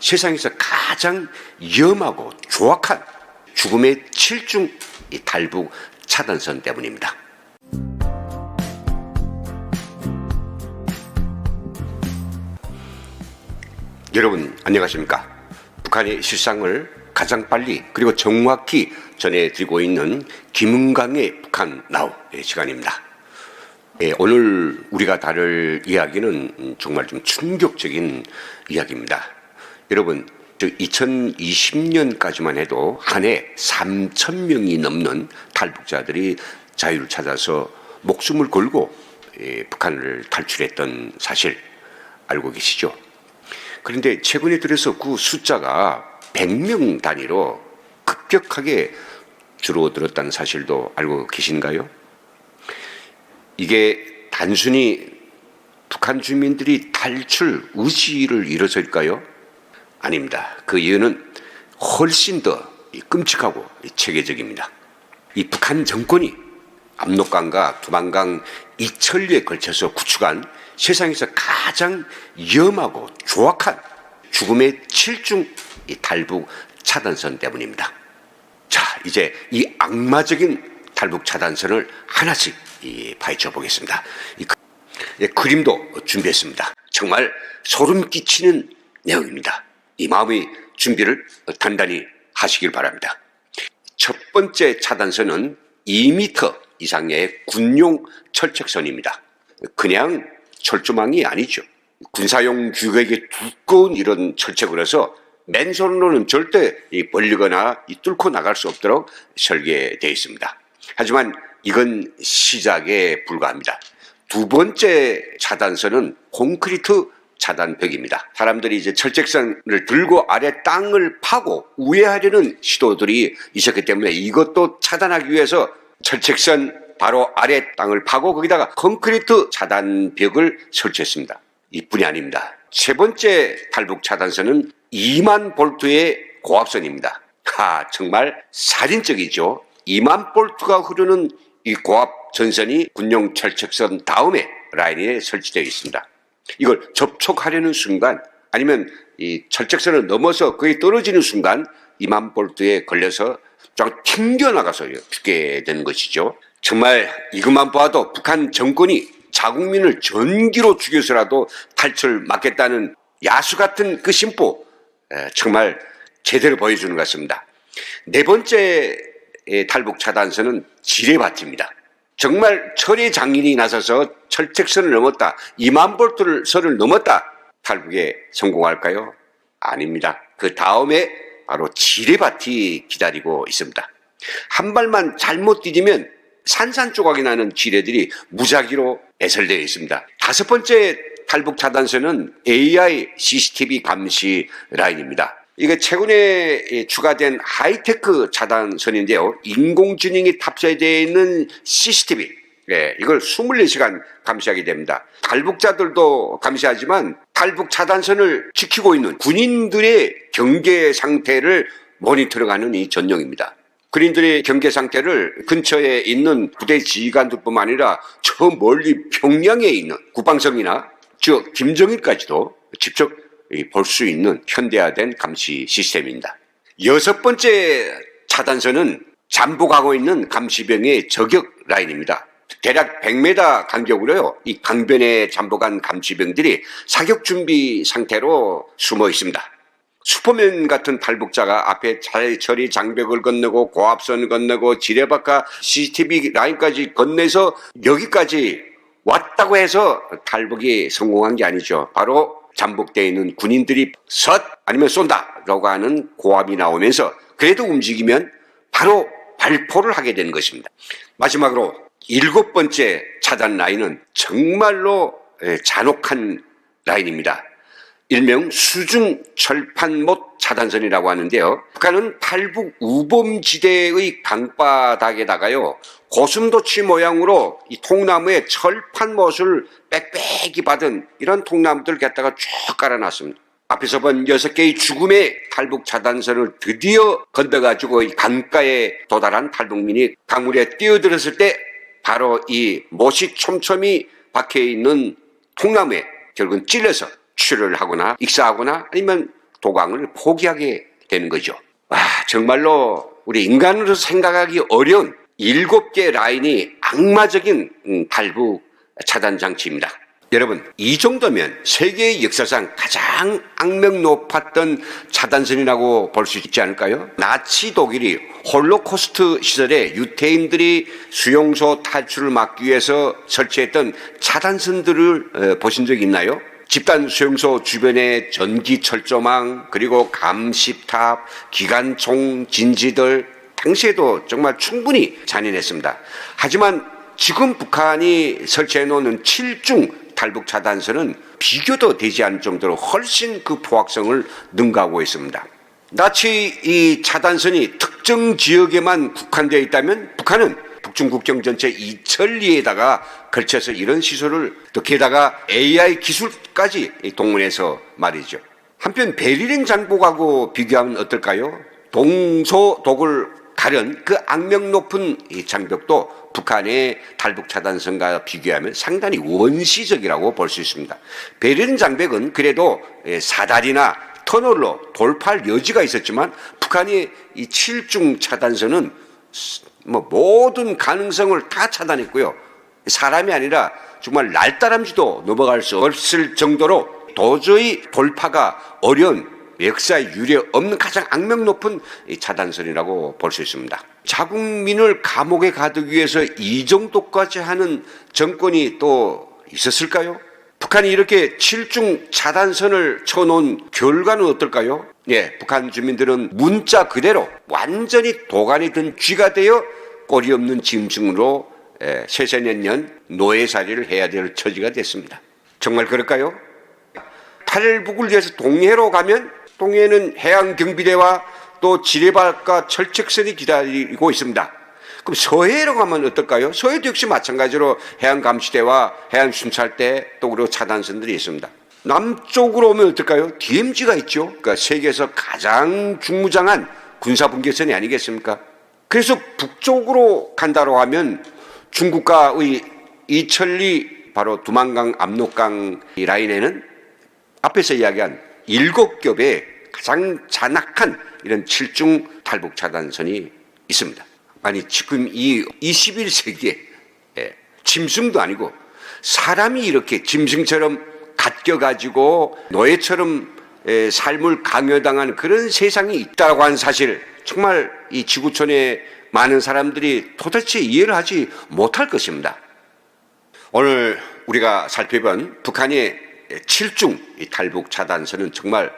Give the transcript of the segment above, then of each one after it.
세상에서 가장 위험하고 조악한 죽음의 7중 탈북 차단선 때문입니다. 여러분 안녕하십니까? 북한의 실상을 가장 빨리 그리고 정확히 전해드리고 있는 김은강의 북한 나우 시간입니다. 오늘 우리가 다룰 이야기는 정말 좀 충격적인 이야기입니다. 여러분 2020년까지만 해도 한 해 3,000명이 넘는 탈북자들이 자유를 찾아서 목숨을 걸고 북한을 탈출했던 사실 알고 계시죠? 그런데 최근에 들어서 그 숫자가 100명 단위로 급격하게 줄어들었다는 사실도 알고 계신가요? 이게 단순히 북한 주민들이 탈출 의지를 잃어서일까요? 아닙니다. 그 이유는 훨씬 더 끔찍하고 체계적입니다. 이 북한 정권이 압록강과 두만강 이천리에 걸쳐서 구축한 세상에서 가장 위험하고 조악한 죽음의 7중 탈북 차단선 때문입니다. 자, 이제 이 악마적인 탈북 차단선을 하나씩 파헤쳐 보겠습니다. 그림도 준비했습니다. 정말 소름 끼치는 내용입니다. 이 마음의 준비를 단단히 하시길 바랍니다. 첫 번째 차단선은 2m 이상의 군용 철책선입니다. 그냥 철조망이 아니죠. 군사용 규격이 두꺼운 이런 철책을 해서 맨손으로는 절대 벌리거나 뚫고 나갈 수 없도록 설계되어 있습니다. 하지만 이건 시작에 불과합니다. 두 번째 차단선은 콘크리트 차단벽입니다. 사람들이 이제 철책선을 들고 아래 땅을 파고 우회하려는 시도들이 있었기 때문에 이것도 차단하기 위해서 철책선 바로 아래 땅을 파고 거기다가 콘크리트 차단벽을 설치했습니다. 이뿐이 아닙니다. 세 번째 탈북 차단선은 2만 볼트의 고압선입니다. 정말 살인적이죠. 2만 볼트가 흐르는 이 고압 전선이 군용 철책선 다음에 라인에 설치되어 있습니다. 이걸 접촉하려는 순간 아니면 이 철책선을 넘어서 거의 떨어지는 순간 2만 볼트에 걸려서 쫙 튕겨나가서 죽게 되는 것이죠. 정말 이것만 봐도 북한 정권이 자국민을 전기로 죽여서라도 탈출 막겠다는 야수 같은 그 심보 정말 제대로 보여주는 것 같습니다. 네 번째 탈북 차단선은 지뢰밭입니다. 정말 철의 장인이 나서서 철책선을 넘었다, 2만 볼트를 넘었다, 탈북에 성공할까요? 아닙니다. 그 다음에 바로 지뢰밭이 기다리고 있습니다. 한 발만 잘못 디디면 산산조각이 나는 지뢰들이 무작위로 배설되어 있습니다. 다섯 번째 탈북 차단선은 AI CCTV 감시 라인입니다. 이게 최근에 추가된 하이테크 차단선인데요. 인공지능이 탑재되어 있는 CCTV. 이걸 24시간 감시하게 됩니다. 탈북자들도 감시하지만 탈북 차단선을 지키고 있는 군인들의 경계 상태를 모니터링하는 이 전용입니다. 군인들의 경계 상태를 근처에 있는 부대 지휘관들뿐만 아니라 저 멀리 평양에 있는 국방성이나 김정일까지도 직접 볼 수 있는 현대화된 감시 시스템입니다. 여섯 번째 차단선은 잠복하고 있는 감시병의 저격 라인입니다. 대략 100m 간격으로요, 이 강변에 잠복한 감시병들이 사격 준비 상태로 숨어 있습니다. 슈퍼맨 같은 탈북자가 앞에 철이 장벽을 건너고 고압선을 건너고 지뢰밭과 CCTV 라인까지 건너서 여기까지 왔다고 해서 탈북이 성공한 게 아니죠. 바로 잠복되어 있는 군인들이 섯 아니면 쏜다라고 하는 고함이 나오면서 그래도 움직이면 바로 발포를 하게 되는 것입니다. 마지막으로 일곱 번째 차단 라인은 정말로 잔혹한 라인입니다. 일명 수중 철판못 차단선이라고 하는데요. 북한은 탈북 우범지대의 강바닥에다가요, 고슴도치 모양으로 이 통나무에 철판못을 빽빽이 받은 이런 통나무들을 갖다가 쭉 깔아놨습니다. 앞에서 본 6개의 죽음의 탈북 차단선을 드디어 건너가지고 이 강가에 도달한 탈북민이 강물에 뛰어들었을 때 바로 이 못이 촘촘히 박혀있는 통나무에 결국은 찔러서 출혈을 하거나 익사하거나 아니면 도강을 포기하게 되는 거죠. 와, 정말로 우리 인간으로 생각하기 어려운 7개 라인이 악마적인 탈북 차단 장치입니다. 여러분, 이 정도면 세계의 역사상 가장 악명 높았던 차단선이라고 볼 수 있지 않을까요? 나치 독일이 홀로코스트 시절에 유태인들이 수용소 탈출을 막기 위해서 설치했던 차단선들을 보신 적 있나요? 집단 수용소 주변에 전기 철조망, 그리고 감시탑, 기관총 진지들, 당시에도 정말 충분히 잔인했습니다. 하지만 지금 북한이 설치해 놓는 7중 탈북 차단선은 비교도 되지 않을 정도로 훨씬 그 포악성을 능가하고 있습니다. 나치 이 차단선이 특정 지역에만 국한되어 있다면 북한은 북중 국경 전체 2천리에다가 걸쳐서 이런 시설을, 또 게다가 AI 기술까지 동원해서 말이죠. 한편 베를린 장벽하고 비교하면 어떨까요? 동서독을 가른 그 악명 높은 이 장벽도 북한의 탈북 차단선과 비교하면 상당히 원시적이라고 볼 수 있습니다. 베를린 장벽은 그래도 사다리나 터널로 돌파할 여지가 있었지만 북한이 이 7중 차단선은 모든 가능성을 다 차단했고요. 사람이 아니라 정말 날다람쥐도 넘어갈 수 없을 정도로 도저히 돌파가 어려운, 역사에 유례 없는 가장 악명 높은 차단선이라고 볼 수 있습니다. 자국민을 감옥에 가두기 위해서 이 정도까지 하는 정권이 또 있었을까요? 북한이 이렇게 7중 차단선을 쳐놓은 결과는 어떨까요? 예, 북한 주민들은 문자 그대로 완전히 도가니 든 쥐가 되어 꼬리 없는 짐승으로 쇠쇠년년 노예살이를 해야 될 처지가 됐습니다. 정말 그럴까요? 탈북을 위해서 동해로 가면 동해에는 해양경비대와 또 지뢰바닷가 철책선이 기다리고 있습니다. 그럼 서해로 가면 어떨까요? 서해도 역시 마찬가지로 해양감시대와 해양순찰대 또 그리고 차단선들이 있습니다. 남쪽으로 오면 어떨까요? DMZ가 있죠. 그러니까 세계에서 가장 중무장한 군사분계선이 아니겠습니까? 그래서 북쪽으로 간다고 하면 중국과의 이천리 바로 두만강, 압록강 이 라인에는 앞에서 이야기한 7겹의 가장 잔악한 이런 7중 탈북 차단선이 있습니다. 아니 지금 이 21세기에 짐승도 아니고 사람이 이렇게 짐승처럼 갓겨가지고 노예처럼 삶을 강요당하는 그런 세상이 있다고 하는 사실, 정말 이 지구촌의 많은 사람들이 도대체 이해를 하지 못할 것입니다. 오늘 우리가 살펴본 북한의 7중 탈북 차단선은 정말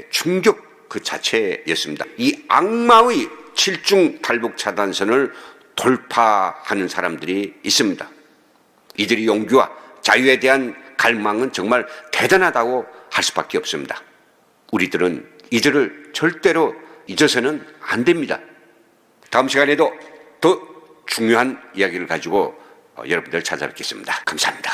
충격 그 자체였습니다. 이 악마의 7중 탈북 차단선을 돌파하는 사람들이 있습니다. 이들의 용기와 자유에 대한 갈망은 정말 대단하다고 할 수밖에 없습니다. 우리들은 이들을 절대로 잊어서는 안 됩니다. 다음 시간에도 더 중요한 이야기를 가지고 여러분들 찾아뵙겠습니다. 감사합니다.